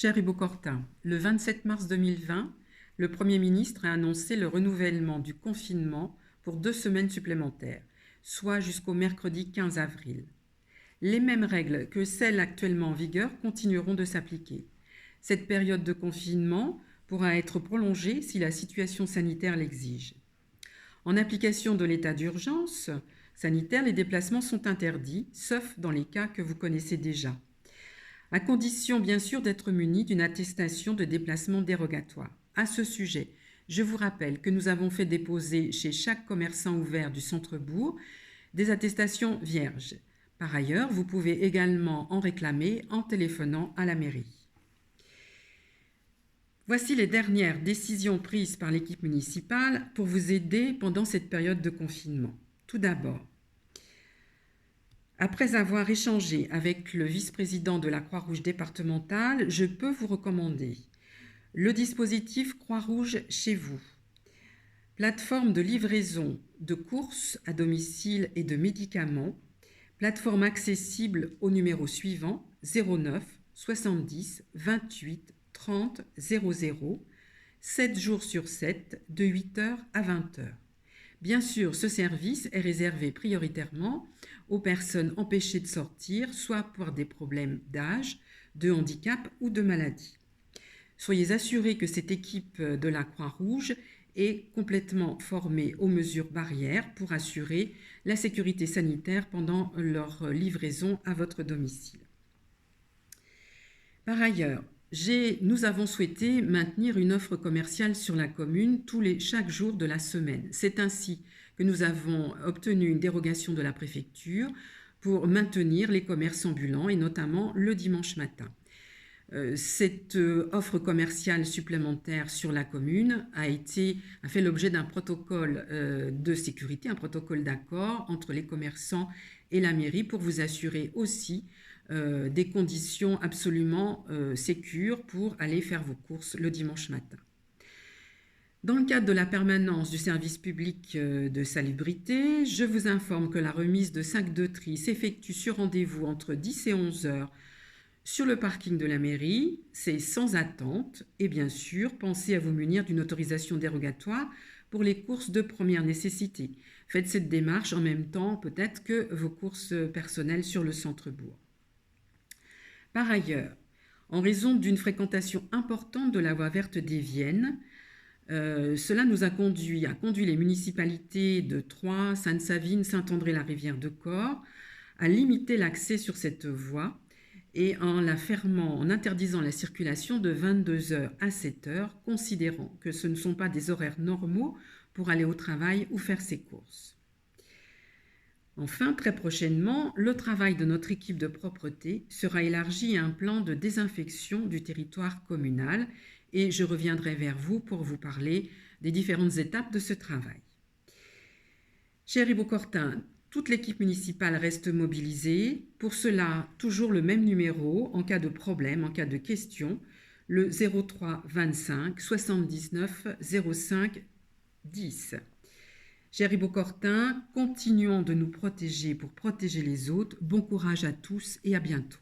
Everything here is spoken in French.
Cher Ibo Cortin, le 27 mars 2020, le Premier ministre a annoncé le renouvellement du confinement pour 2 semaines supplémentaires, soit jusqu'au mercredi 15 avril. Les mêmes règles que celles actuellement en vigueur continueront de s'appliquer. Cette période de confinement pourra être prolongée si la situation sanitaire l'exige. En application de l'état d'urgence sanitaire, les déplacements sont interdits, sauf dans les cas que vous connaissez déjà, à condition bien sûr d'être muni d'une attestation de déplacement dérogatoire. À ce sujet, je vous rappelle que nous avons fait déposer chez chaque commerçant ouvert du centre-bourg des attestations vierges. Par ailleurs, vous pouvez également en réclamer en téléphonant à la mairie. Voici les dernières décisions prises par l'équipe municipale pour vous aider pendant cette période de confinement. Tout d'abord, après avoir échangé avec le vice-président de la Croix-Rouge départementale, je peux vous recommander le dispositif Croix-Rouge chez vous, plateforme de livraison de courses à domicile et de médicaments, plateforme accessible au numéro suivant 09 70 28 30 00, 7 jours sur 7, de 8h à 20h. Bien sûr, ce service est réservé prioritairement aux personnes empêchées de sortir, soit pour des problèmes d'âge, de handicap ou de maladie. Soyez assurés que cette équipe de la Croix-Rouge est complètement formée aux mesures barrières pour assurer la sécurité sanitaire pendant leur livraison à votre domicile. Par ailleurs, nous avons souhaité maintenir une offre commerciale sur la commune chaque jour de la semaine. C'est ainsi que nous avons obtenu une dérogation de la préfecture pour maintenir les commerces ambulants et notamment le dimanche matin. Cette offre commerciale supplémentaire sur la commune a fait l'objet d'un protocole de sécurité, un protocole d'accord entre les commerçants et la mairie pour vous assurer aussi des conditions absolument sécures pour aller faire vos courses le dimanche matin. Dans le cadre de la permanence du service public de salubrité, je vous informe que la remise de sacs de tri s'effectue sur rendez-vous entre 10 et 11 heures sur le parking de la mairie. C'est sans attente et bien sûr, pensez à vous munir d'une autorisation dérogatoire pour les courses de première nécessité. Faites cette démarche en même temps peut-être que vos courses personnelles sur le centre-bourg. Par ailleurs, en raison d'une fréquentation importante de la voie verte des Viennes, cela nous a conduit les municipalités de Troyes, Sainte-Savine, Saint-André-la-Rivière-de-Corps à limiter l'accès sur cette voie et en la fermant, en interdisant la circulation de 22h à 7h, considérant que ce ne sont pas des horaires normaux pour aller au travail ou faire ses courses. Enfin, très prochainement, le travail de notre équipe de propreté sera élargi à un plan de désinfection du territoire communal et je reviendrai vers vous pour vous parler des différentes étapes de ce travail. Cher Ibo Cortin, toute l'équipe municipale reste mobilisée. Pour cela, toujours le même numéro en cas de problème, en cas de question, le 03 25 79 05 10. Cher Ibo Cortin, continuons de nous protéger pour protéger les autres. Bon courage à tous et à bientôt.